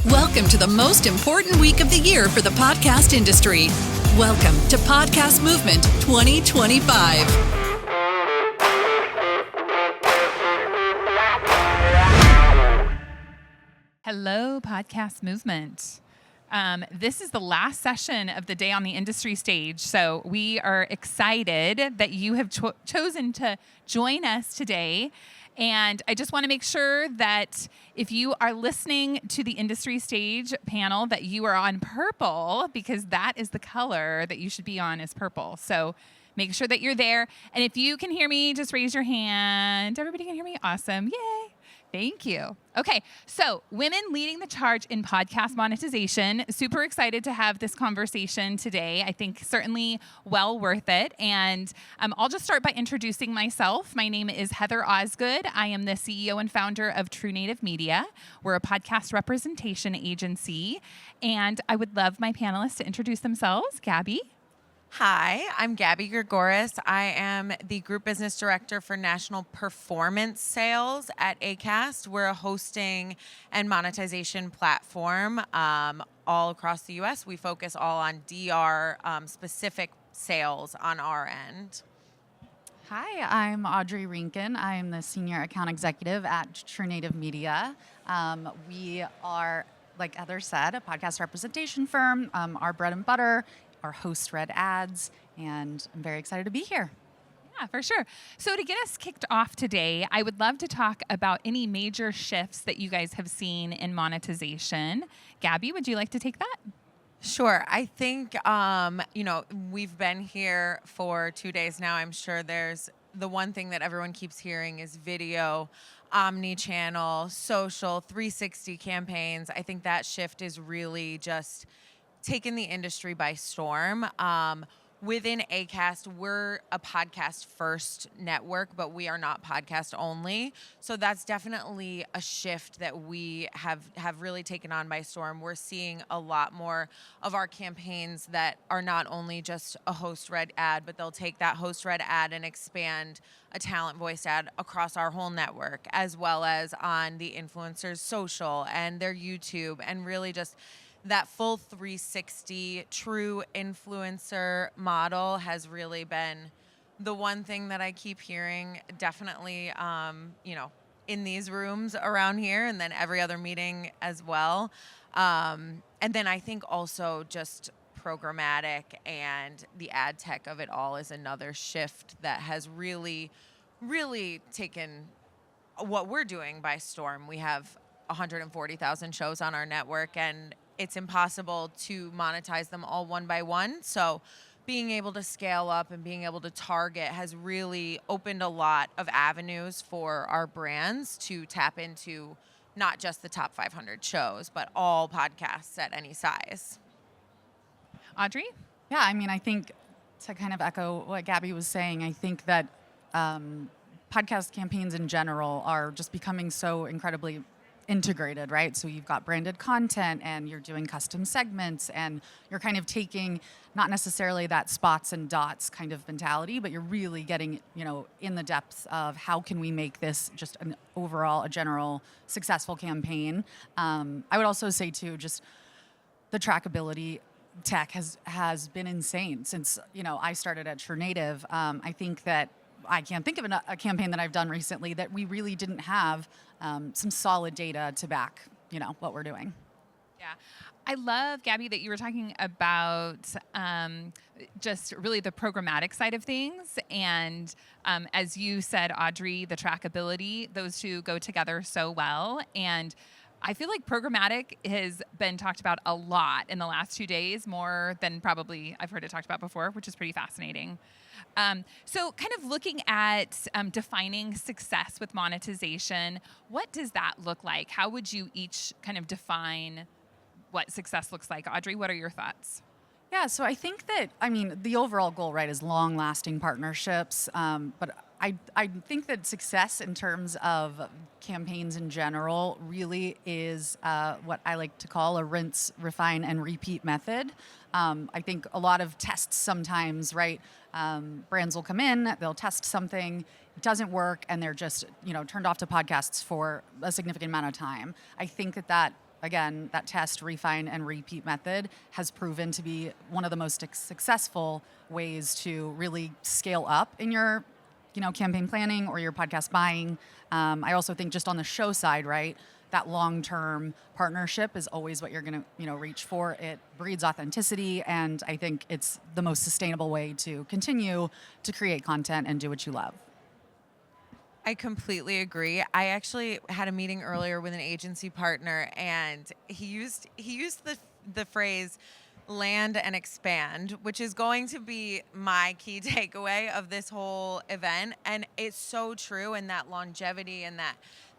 Welcome to the most important week of the year for the podcast industry. Welcome to Podcast Movement 2025. Hello, Podcast Movement. This is the last session of the day on the industry stage, so we are excited that you have chosen to join us today. And I just want to make sure that if you are listening to the industry stage panel, that you are on purple, because that is the color that you should be on, is purple. So make sure that you're there. And if you can hear me, just raise your hand. Everybody can hear me? Awesome. Yay. Thank you. Okay, so women leading the charge in podcast monetization. Super excited to have this conversation today. I think certainly well worth it. And I'll just start by introducing myself. My name is Heather Osgood. I am the CEO and founder of True Native Media. We're a podcast representation agency. And I would love my panelists to introduce themselves. Gabby. Hi, I'm Gabby Gregoris. I am the Group Business Director for National Performance Sales at Acast. We're a hosting and monetization platform all across the U.S. We focus all on DR specific sales on our end. Hi, I'm Audrey Rinkin. I'm the Senior Account Executive at True Native Media. We are, like Heather said, a podcast representation firm. Our bread and butter our host-read ads, and I'm very excited to be here. Yeah, for sure. So to get us kicked off today, I would love to talk about any major shifts that you guys have seen in monetization. Gabby, would you like to take that? Sure. I think, we've been here for 2 days now. I'm sure there's the one thing that everyone keeps hearing is video, omni-channel, social, 360 campaigns. I think that shift is really just taken the industry by storm. Within Acast, we're a podcast first network, but we are not podcast only. So that's definitely a shift that we have really taken on by storm. We're seeing a lot more of our campaigns that are not only just a host read ad, but they'll take that host read ad and expand a talent voice ad across our whole network, as well as on the influencers' social and their YouTube, and really just that full 360 true influencer model has really been the one thing that I keep hearing, definitely, in these rooms around here, and then every other meeting as well. And then I think also just programmatic and the ad tech of it all is another shift that has really, really taken what we're doing by storm. We have 140,000 shows on our network, and it's impossible to monetize them all one by one. So being able to scale up and being able to target has really opened a lot of avenues for our brands to tap into not just the top 500 shows, but all podcasts at any size. Audrey? Yeah, I think to kind of echo what Gabby was saying, I think that podcast campaigns in general are just becoming so incredibly integrated, right? So you've got branded content and you're doing custom segments and you're kind of taking not necessarily that spots and dots kind of mentality, but you're really getting, in the depths of how can we make this just an overall, a general successful campaign. I would also say too, just the trackability tech has been insane since, I started at True Native. I think that I can't think of a campaign that I've done recently that we really didn't have some solid data to back, what we're doing. Yeah. I love, Gabby, that you were talking about just really the programmatic side of things. And as you said, Audrey, the trackability, those two go together so well. And I feel like programmatic has been talked about a lot in the last 2 days, more than probably I've heard it talked about before, which is pretty fascinating. So kind of looking at defining success with monetization, what does that look like? How would you each kind of define what success looks like? Audrey, what are your thoughts? Yeah, so I think that, the overall goal, right, is long-lasting partnerships. But I think that success in terms of campaigns in general really is what I like to call a rinse, refine, and repeat method. I think a lot of tests sometimes, right? Brands will come in, they'll test something, it doesn't work, and they're just, turned off to podcasts for a significant amount of time. I think that again, that test, refine, and repeat method has proven to be one of the most successful ways to really scale up in your, campaign planning or your podcast buying. I also think just on the show side, right, that long-term partnership is always what you're going to, reach for. It breeds authenticity, and I think it's the most sustainable way to continue to create content and do what you love. I completely agree. I actually had a meeting earlier with an agency partner, and he used the phrase land and expand, which is going to be my key takeaway of this whole event. And it's so true, and that longevity and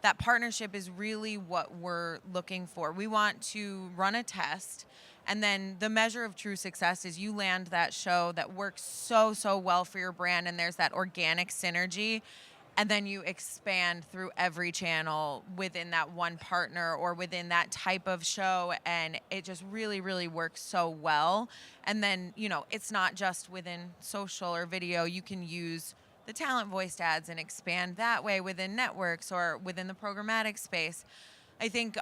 that partnership is really what we're looking for. We want to run a test, and then the measure of true success is you land that show that works so well for your brand, and there's that organic synergy. And then you expand through every channel within that one partner or within that type of show. And it just really works so well. And then, it's not just within social or video. You can use the talent voiced ads and expand that way within networks or within the programmatic space. I think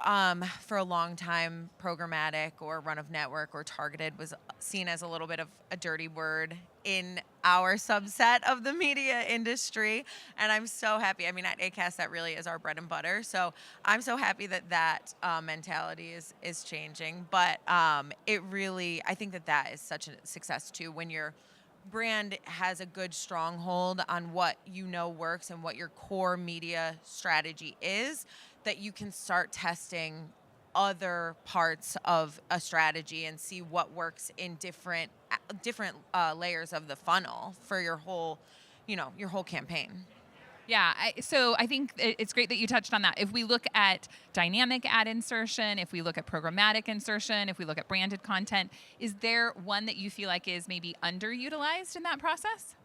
for a long time, programmatic or run of network or targeted was seen as a little bit of a dirty word in our subset of the media industry. And I'm so happy. I mean, at ACAST, that really is our bread and butter. So I'm so happy that mentality is changing. But it really, I think that is such a success too, when your brand has a good stronghold on what works and what your core media strategy is, that you can start testing other parts of a strategy and see what works in different layers of the funnel for your whole campaign. Yeah, so I think it's great that you touched on that. If we look at dynamic ad insertion, if we look at programmatic insertion, if we look at branded content, is there one that you feel like is maybe underutilized in that process?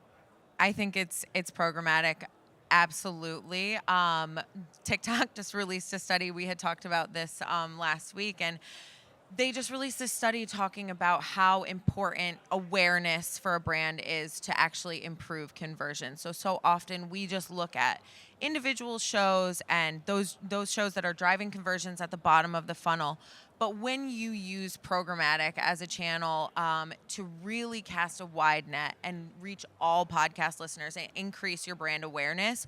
I think it's programmatic. Absolutely. TikTok just released a study. We had talked about this last week, and they just released a study talking about how important awareness for a brand is to actually improve conversion. So often we just look at individual shows and those shows that are driving conversions at the bottom of the funnel. But when you use programmatic as a channel to really cast a wide net and reach all podcast listeners and increase your brand awareness,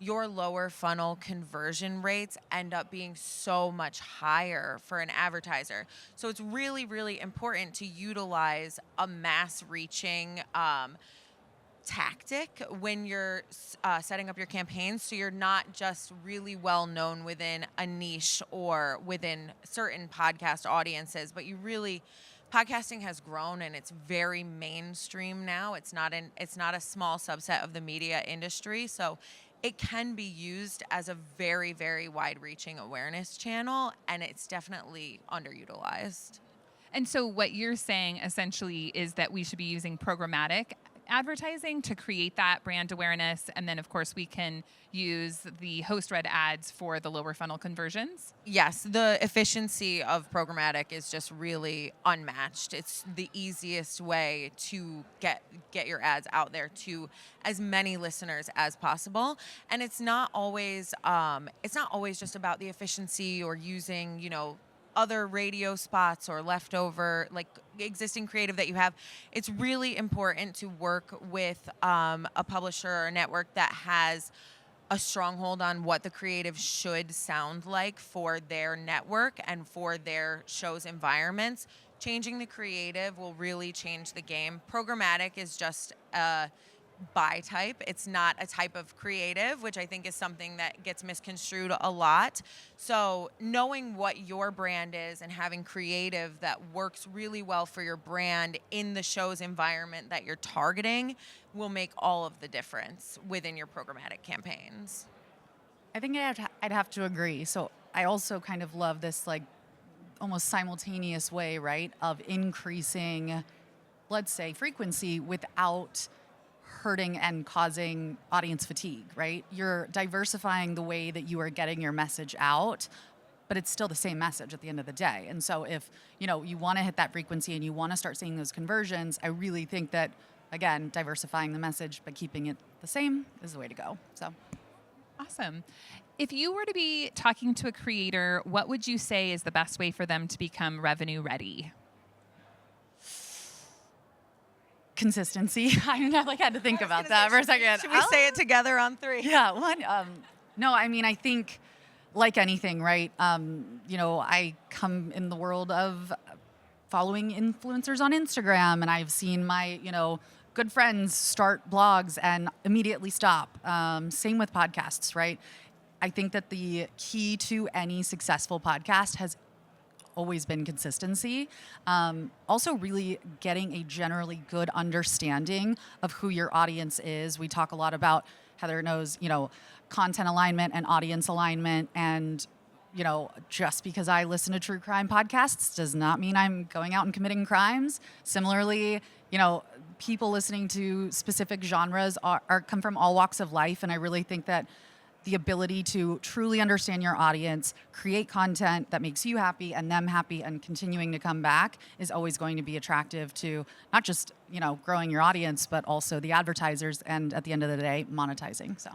your lower funnel conversion rates end up being so much higher for an advertiser. So it's really important to utilize a mass reaching tactic when you're setting up your campaigns, so you're not just really well known within a niche or within certain podcast audiences, but podcasting has grown and it's very mainstream now. It's not a small subset of the media industry, so it can be used as a very wide-reaching awareness channel, and it's definitely underutilized. And so what you're saying essentially is that we should be using programmatic advertising to create that brand awareness, and then of course we can use the host-read ads for the lower funnel conversions? Yes, the efficiency of programmatic is just really unmatched. It's the easiest way to get your ads out there to as many listeners as possible, and it's not always just about the efficiency or using other radio spots or leftover existing creative that you have. It's really important to work with a publisher or a network that has a stronghold on what the creative should sound like for their network and for their show's environments. Changing the creative will really change the game. Programmatic is just a buy type. It's not a type of creative, which I think is something that gets misconstrued a lot. So knowing what your brand is and having creative that works really well for your brand in the show's environment that you're targeting will make all of the difference within your programmatic campaigns. I think I'd have to agree. So I also kind of love this almost simultaneous way, right, of increasing, let's say, frequency without hurting and causing audience fatigue, right? You're diversifying the way that you are getting your message out, but it's still the same message at the end of the day. And so if, you want to hit that frequency and you want to start seeing those conversions, I really think that, again, diversifying the message but keeping it the same is the way to go. So awesome. If you were to be talking to a creator, what would you say is the best way for them to become revenue ready? Consistency. I had to think about that for a second. Should we say it together on 3? Yeah, one. No, I mean, I think like anything, right? I come in the world of following influencers on Instagram, and I've seen my, good friends start blogs and immediately stop. Same with podcasts, right? I think that the key to any successful podcast has always been consistency. Also, really getting a generally good understanding of who your audience is. We talk a lot about, Heather knows, content alignment and audience alignment. And, just because I listen to true crime podcasts does not mean I'm going out and committing crimes. Similarly, people listening to specific genres come from all walks of life. And I really think that the ability to truly understand your audience, create content that makes you happy and them happy and continuing to come back is always going to be attractive to not just, growing your audience, but also the advertisers and at the end of the day, monetizing. So,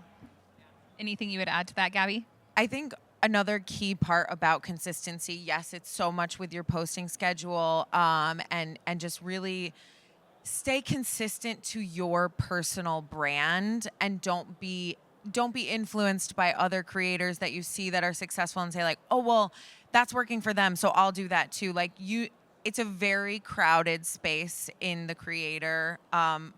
anything you would add to that, Gabby? I think another key part about consistency, yes, it's so much with your posting schedule, and just really stay consistent to your personal brand and don't be influenced by other creators that you see that are successful and say like, oh, well, that's working for them, so I'll do that too. It's a very crowded space in the creator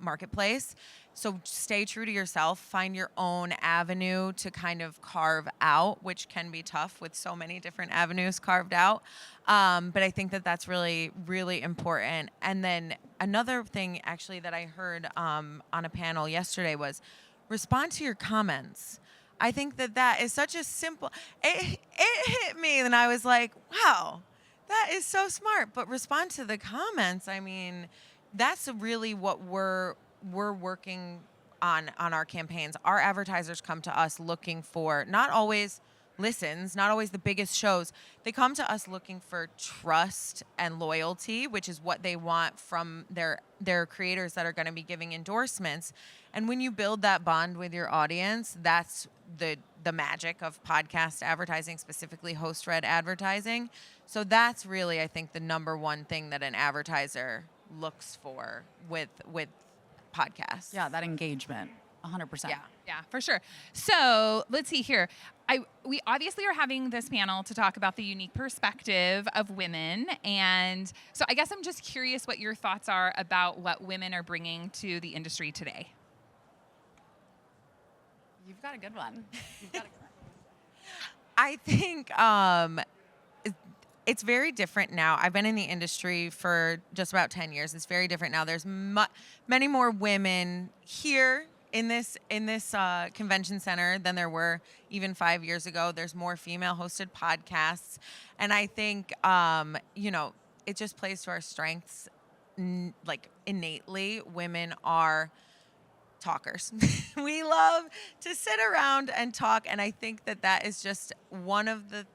marketplace. So stay true to yourself, find your own avenue to kind of carve out, which can be tough with so many different avenues carved out. But I think that that's really, really important. And then another thing actually that I heard on a panel yesterday was respond to your comments. I think that is such a simple, it hit me and I was like, wow, that is so smart. But respond to the comments. I mean, that's really what we're working on our campaigns. Our advertisers come to us looking for not always listens, not always the biggest shows. They come to us looking for trust and loyalty, which is what they want from their creators that are going to be giving endorsements. And when you build that bond with your audience, that's the magic of podcast advertising, specifically host-read advertising. So that's really, I think, the number one thing that an advertiser looks for with podcasts. Yeah, that engagement, 100%. Yeah, for sure. So let's see here. We obviously are having this panel to talk about the unique perspective of women. And so I guess I'm just curious what your thoughts are about what women are bringing to the industry today. You've got a good one. I think it's very different now. I've been in the industry for just about 10 years. It's very different now. There's many more women here in this convention center than there were even 5 years ago. There's more female-hosted podcasts. And I think, it just plays to our strengths. Innately, women are talkers. We love to sit around and talk, and I think that is just one of the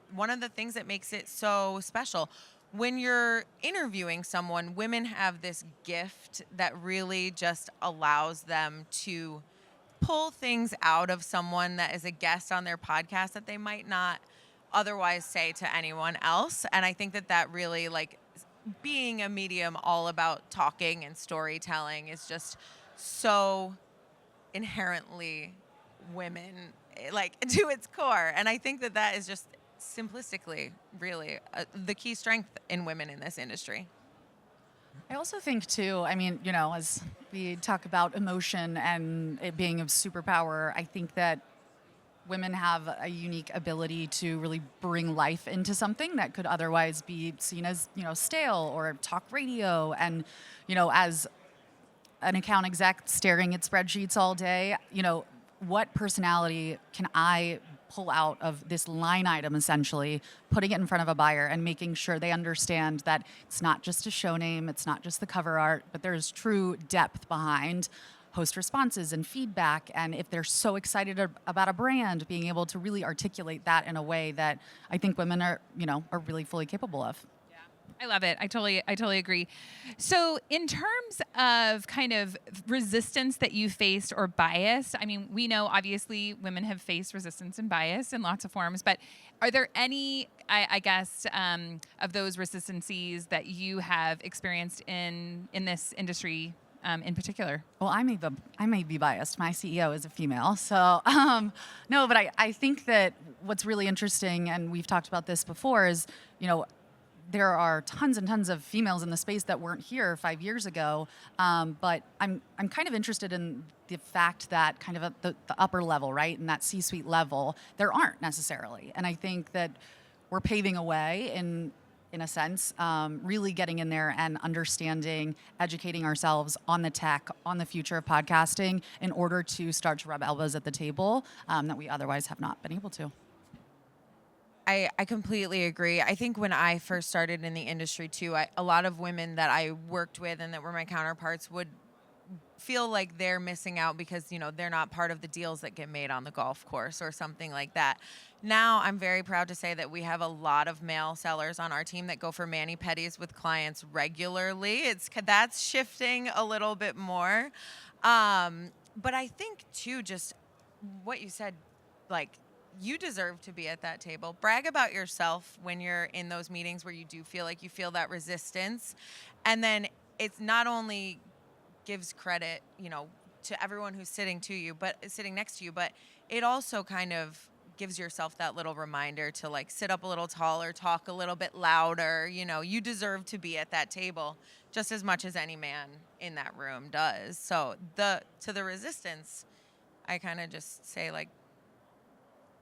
things that makes it so special. When you're interviewing someone, women have this gift that really just allows them to pull things out of someone that is a guest on their podcast that they might not otherwise say to anyone else. And I think that really, being a medium all about talking and storytelling is just so inherently women, to its core. And I think that is just simplistically really the key strength in women in this industry. I also think too, as we talk about emotion and it being a superpower, I think that women have a unique ability to really bring life into something that could otherwise be seen as, stale or talk radio. And, as an account exec staring at spreadsheets all day, what personality can I pull out of this line item, essentially, putting it in front of a buyer and making sure they understand that it's not just a show name, it's not just the cover art, but there's true depth behind host responses and feedback. And if they're so excited about a brand, being able to really articulate that in a way that I think women are really fully capable of. I love it. I totally agree. So, in terms of kind of resistance that you faced or bias, I mean, we know obviously women have faced resistance and bias in lots of forms, but are there any, I guess, of those resistances that you have experienced in this industry in particular? Well, I may be biased. My CEO is a female, so no. But I think that what's really interesting, and we've talked about this before, is there are tons and tons of females in the space that weren't here 5 years ago. But I'm kind of interested in the fact that kind of at the upper level, right, in that C-suite level, there aren't necessarily. And I think that we're paving a way in a sense, really getting in there and understanding, educating ourselves on the tech, on the future of podcasting in order to start to rub elbows at the table that we otherwise have not been able to. I completely agree. I think when I first started in the industry too, a lot of women that I worked with and that were my counterparts would feel like they're missing out because, they're not part of the deals that get made on the golf course or something like that. Now, I'm very proud to say that we have a lot of male sellers on our team that go for mani-pedis with clients regularly. That's shifting a little bit more. But I think too, just what you said, like, you deserve to be at that table. Brag about yourself when you're in those meetings where you do feel like you feel that resistance. And then it's not only gives credit, to everyone who's sitting next to you, but it also kind of gives yourself that little reminder to like sit up a little taller, talk a little bit louder. You deserve to be at that table just as much as any man in that room does. So to the resistance, I kind of just say like,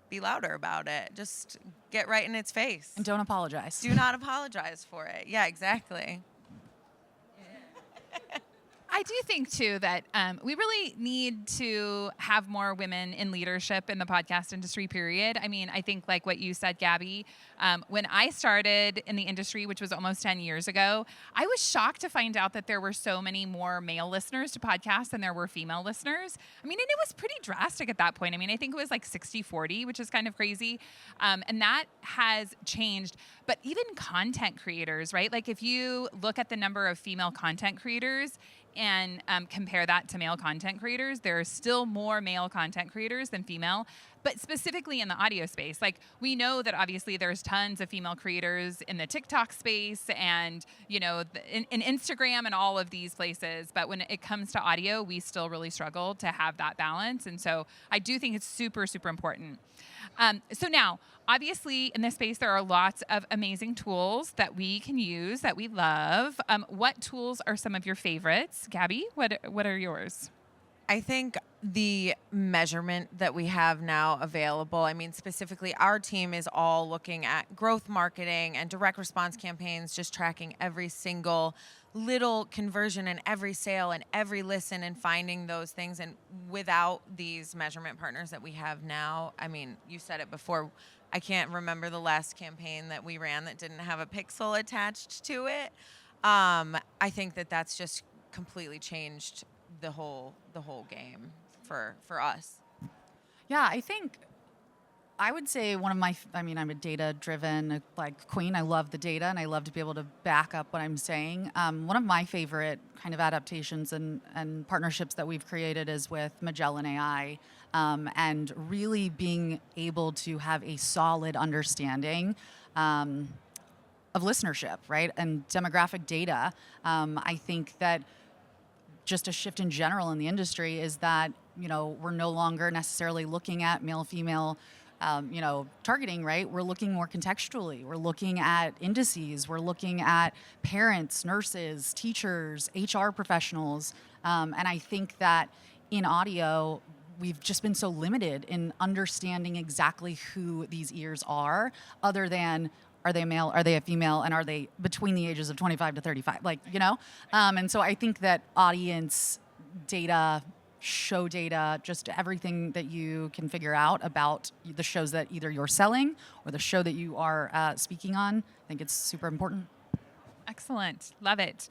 be louder about it. Just get right in its face. And don't apologize. Do not apologize for it. Yeah, exactly. I do think, too, that we really need to have more women in leadership in the podcast industry, period. I mean, I think like what you said, Gabby, when I started in the industry, which was almost 10 years ago, I was shocked to find out that there were so many more male listeners to podcasts than there were female listeners. I mean, and it was pretty drastic at that point. I mean, I think it was like 60-40, which is kind of crazy. And that has changed. But even content creators, right? Like if you look at the number of female content creators, and compare that to male content creators, there are still more male content creators than female, but specifically in the audio space. Like we know that obviously there's tons of female creators in the TikTok space and, in Instagram and all of these places. But when it comes to audio, we still really struggle to have that balance. And so I do think it's super, super important. So now, obviously, in this space, there are lots of amazing tools that we can use that we love. What tools are some of your favorites? Gabby, what are yours? I think the measurement that we have now available, I mean, specifically our team is all looking at growth marketing and direct response campaigns, just tracking every single little conversion and every sale and every listen and finding those things. And without these measurement partners that we have now, I mean, you said it before, I can't remember the last campaign that we ran that didn't have a pixel attached to it. I think that's just completely changed the whole game for us. Yeah, I think I would say I'm a data-driven like queen. I love the data, and I love to be able to back up what I'm saying. One of my favorite kind of adaptations and partnerships that we've created is with Magellan AI, and really being able to have a solid understanding of listenership, right, and demographic data. I think that just a shift in general in the industry is that, we're no longer necessarily looking at male-female targeting, right? We're looking more contextually. We're looking at indices. We're looking at parents, nurses, teachers, HR professionals. And I think that in audio, we've just been so limited in understanding exactly who these ears are, other than are they male, are they a female, and are they between the ages of 25 to 35? And so I think that audience data, show data, just everything that you can figure out about the shows that either you're selling or the show that you are speaking on, I think it's super important. Excellent. Love it.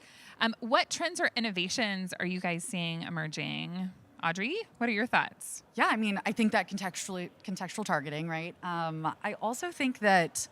What trends or innovations are you guys seeing emerging? Audrey, what are your thoughts? Yeah, I think that contextual targeting, right? I also think that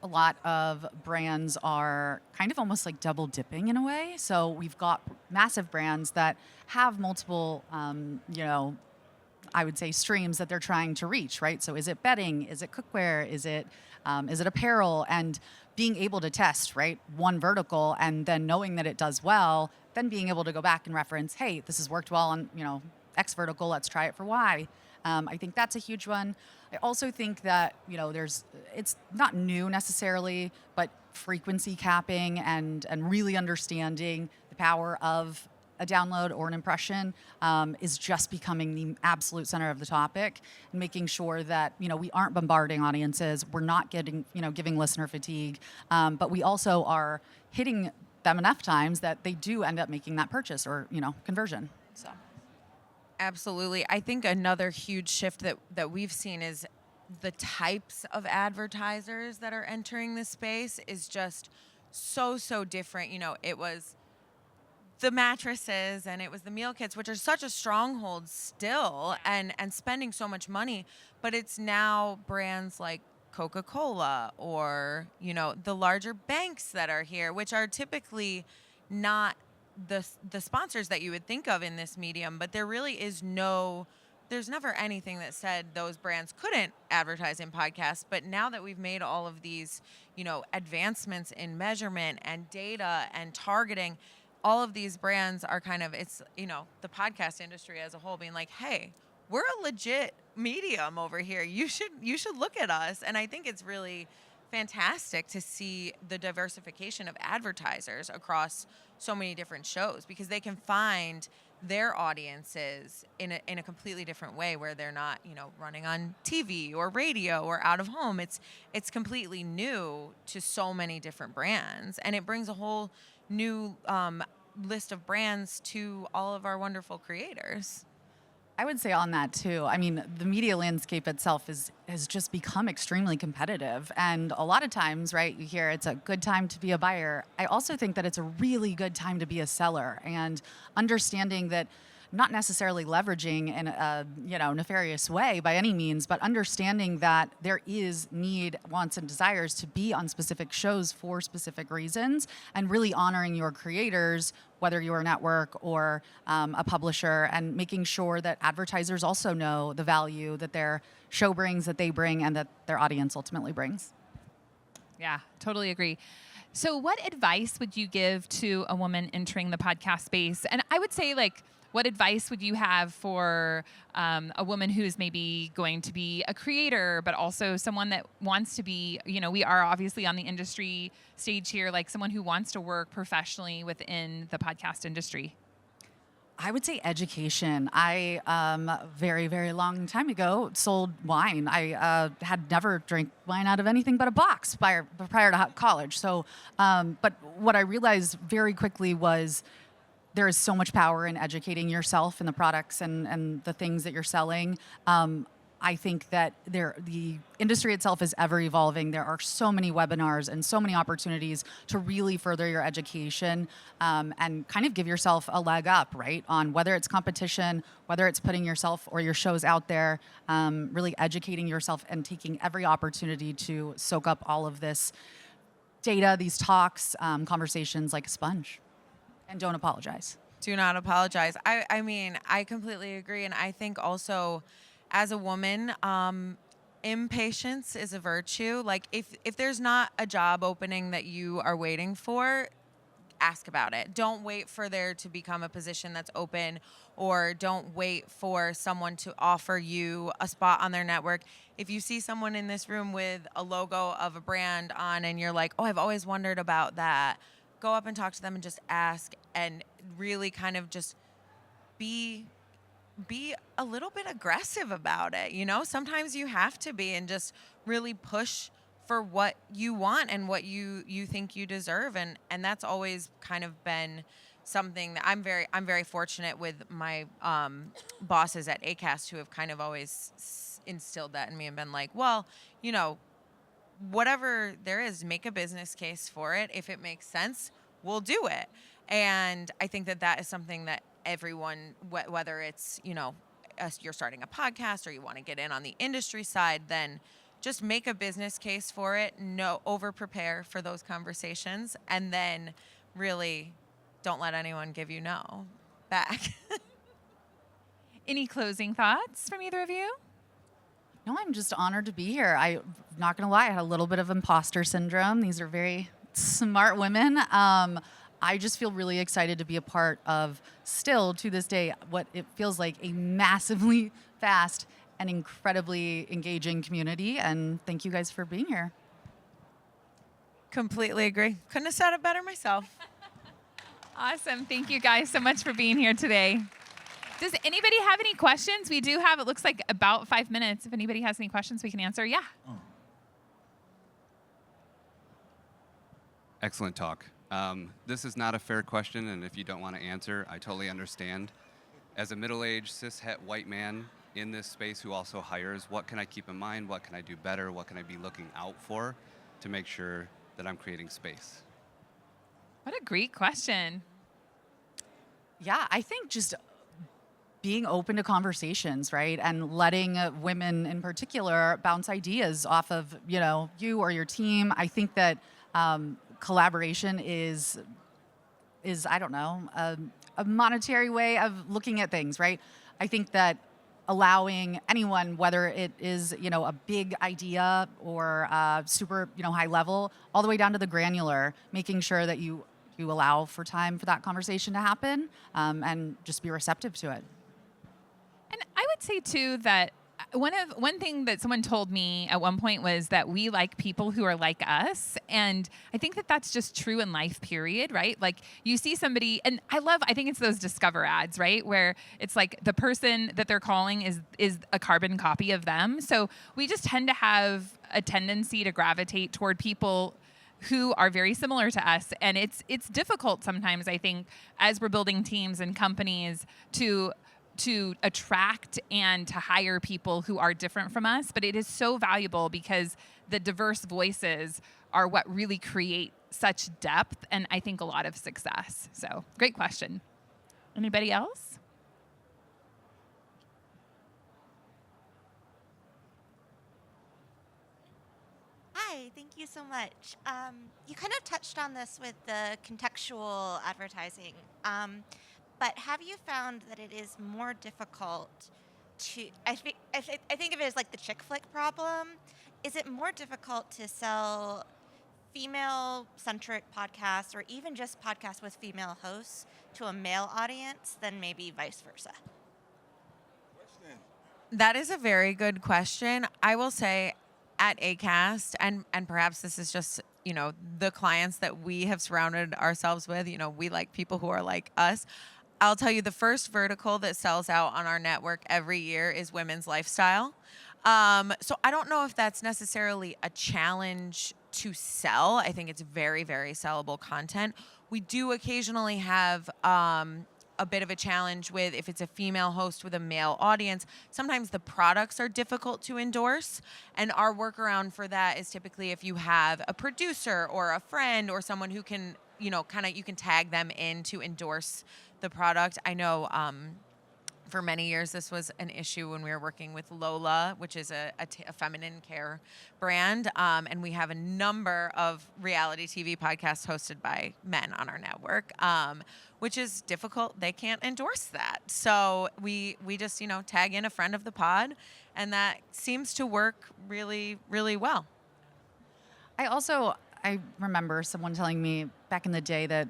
a lot of brands are kind of almost like double dipping in a way. So we've got massive brands that have multiple, I would say streams that they're trying to reach, right? So is it bedding? Is it cookware? Is it apparel? And being able to test, right, one vertical and then knowing that it does well, then being able to go back and reference, hey, this has worked well on, X vertical, let's try it for Y. I think that's a huge one. I also think that, it's not new necessarily, but frequency capping and really understanding the power of a download or an impression is just becoming the absolute center of the topic, and making sure that we aren't bombarding audiences, we're not giving listener fatigue, but we also are hitting them enough times that they do end up making that purchase or conversion. So Absolutely. I think another huge shift that we've seen is the types of advertisers that are entering this space is just so different. It was the mattresses and it was the meal kits, which are such a stronghold still, and spending so much money, but it's now brands like Coca-Cola or the larger banks that are here, which are typically not the sponsors that you would think of in this medium, but there really is there's never anything that said those brands couldn't advertise in podcasts. But now that we've made all of these advancements in measurement and data and targeting, all of these brands are kind of, it's, the podcast industry as a whole being like, hey, we're a legit medium over here. You should look at us. And I think it's really fantastic to see the diversification of advertisers across so many different shows, because they can find their audiences in a completely different way, where they're not, running on TV or radio or out of home. It's completely new to so many different brands, and it brings a whole new list of brands to all of our wonderful creators. I would say on that too. I mean, the media landscape itself has just become extremely competitive. And a lot of times, right, you hear it's a good time to be a buyer. I also think that it's a really good time to be a seller, and understanding that, not necessarily leveraging in a nefarious way by any means, but understanding that there is need, wants, and desires to be on specific shows for specific reasons, and really honoring your creators, whether you're a network or a publisher, and making sure that advertisers also know the value that their show brings, that they bring, and that their audience ultimately brings. Yeah, totally agree. So what advice would you give to a woman entering the podcast space? And I would say, what advice would you have for a woman who's maybe going to be a creator, but also someone that wants to be, we are obviously on the industry stage here, like someone who wants to work professionally within the podcast industry? I would say education. I, very, very long time ago, sold wine. I had never drank wine out of anything but a box prior to college. So, but what I realized very quickly was, there is so much power in educating yourself in the products and the things that you're selling. I think that the industry itself is ever evolving. There are so many webinars and so many opportunities to really further your education and kind of give yourself a leg up, right? On whether it's competition, whether it's putting yourself or your shows out there, really educating yourself and taking every opportunity to soak up all of this data, these talks, conversations like a sponge. And don't apologize. Do not apologize. I mean, I completely agree. And I think also, as a woman, impatience is a virtue. Like, if there's not a job opening that you are waiting for, ask about it. Don't wait for there to become a position that's open, or don't wait for someone to offer you a spot on their network. If you see someone in this room with a logo of a brand on and you're like, oh, I've always wondered about that, go up and talk to them and just ask, and really kind of just be a little bit aggressive about it. Sometimes you have to be, and just really push for what you want and what you think you deserve. And that's always kind of been something that I'm very fortunate with my bosses at Acast, who have kind of always instilled that in me and been like, well, whatever there is, make a business case for it. If it makes sense, we'll do it. And I think that is something that everyone, whether it's, you're starting a podcast or you want to get in on the industry side, then just make a business case for it. No, over prepare for those conversations, and then really don't let anyone give you no back. Any closing thoughts from either of you? No, I'm just honored to be here. I'm not going to lie, I had a little bit of imposter syndrome. These are very smart women. I just feel really excited to be a part of, still to this day, what it feels like a massively fast and incredibly engaging community. And thank you guys for being here. Completely agree. Couldn't have said it better myself. Awesome. Thank you guys so much for being here today. Does anybody have any questions? We do have, it looks like about 5 minutes. If anybody has any questions we can answer. Yeah. Excellent talk. This is not a fair question, and if you don't want to answer, I totally understand. As a middle-aged, cis-het white man in this space who also hires, what can I keep in mind? What can I do better? What can I be looking out for to make sure that I'm creating space? What a great question. Yeah, I think just being open to conversations, right? And letting women in particular bounce ideas off of, you or your team. I think that collaboration is I don't know, a monetary way of looking at things, right? I think that allowing anyone, whether it is, a big idea or super, high level, all the way down to the granular, making sure that you allow for time for that conversation to happen, and just be receptive to it. And I would say too that one thing that someone told me at one point was that we like people who are like us. And I think that that's just true in life, period, right? Like you see somebody, and I think it's those Discover ads, right? Where it's like the person that they're calling is a carbon copy of them. So we just tend to have a tendency to gravitate toward people who are very similar to us. And it's difficult sometimes, I think, as we're building teams and companies to attract and to hire people who are different from us. But it is so valuable because the diverse voices are what really create such depth and I think a lot of success. So great question. Anybody else? Hi, thank you so much. You kind of touched on this with the contextual advertising. But have you found that it is more difficult to, I think of it as like the chick flick problem. Is it more difficult to sell female-centric podcasts or even just podcasts with female hosts to a male audience than maybe vice versa? That is a very good question. I will say at ACAST, and perhaps this is just, the clients that we have surrounded ourselves with, we like people who are like us. I'll tell you, the first vertical that sells out on our network every year is women's lifestyle. So I don't know if that's necessarily a challenge to sell. I think it's very, very sellable content. We do occasionally have a bit of a challenge with if it's a female host with a male audience. Sometimes the products are difficult to endorse. And our workaround for that is typically if you have a producer or a friend or someone who can, you can tag them in to endorse the product. I know for many years this was an issue when we were working with Lola, which is a feminine care brand. And we have a number of reality TV podcasts hosted by men on our network, which is difficult. They can't endorse that. So we just, tag in a friend of the pod, and that seems to work really, really well. I remember someone telling me back in the day that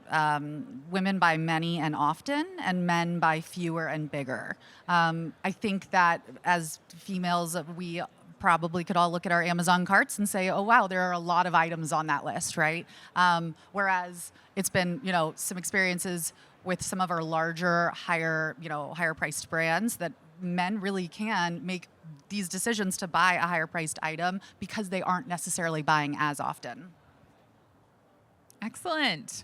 women buy many and often, and men buy fewer and bigger. I think that as females, we probably could all look at our Amazon carts and say, oh, wow, there are a lot of items on that list, right? Whereas it's been, some experiences with some of our larger, higher priced brands that men really can make these decisions to buy a higher priced item because they aren't necessarily buying as often. Excellent.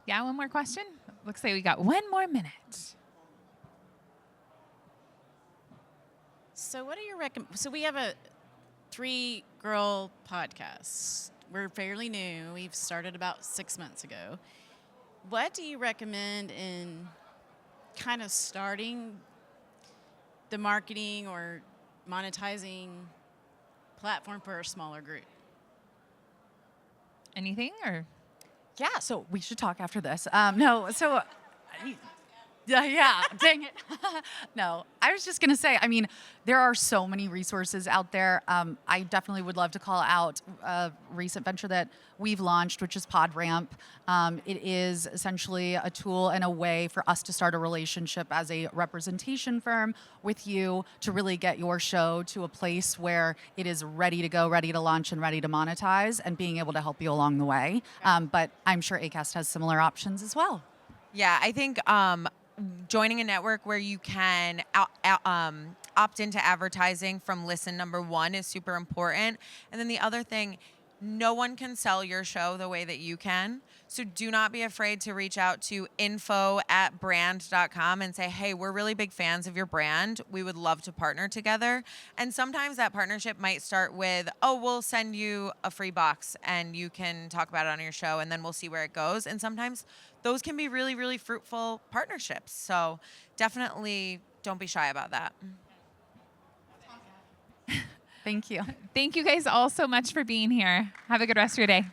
Yeah, one more question? Looks like we got one more minute. So what are your So we have a 3-girl podcast. We're fairly new. We've started about 6 months ago. What do you recommend in kind of starting the marketing or monetizing platform for a smaller group? Anything or? Yeah, so we should talk after this. No, so yeah, dang it. No, I was just gonna say, I mean, there are so many resources out there. I definitely would love to call out a recent venture that we've launched, which is PodRamp. It is essentially a tool and a way for us to start a relationship as a representation firm with you to really get your show to a place where it is ready to go, ready to launch, and ready to monetize, and being able to help you along the way. But I'm sure Acast has similar options as well. Yeah, I think joining a network where you can opt into advertising from listen number one is super important. And then the other thing, no one can sell your show the way that you can. So do not be afraid to reach out to info@brand.com and say, hey, we're really big fans of your brand. We would love to partner together. And sometimes that partnership might start with, oh, we'll send you a free box and you can talk about it on your show and then we'll see where it goes. And sometimes those can be really, really fruitful partnerships. So definitely don't be shy about that. Thank you. Thank you guys all so much for being here. Have a good rest of your day.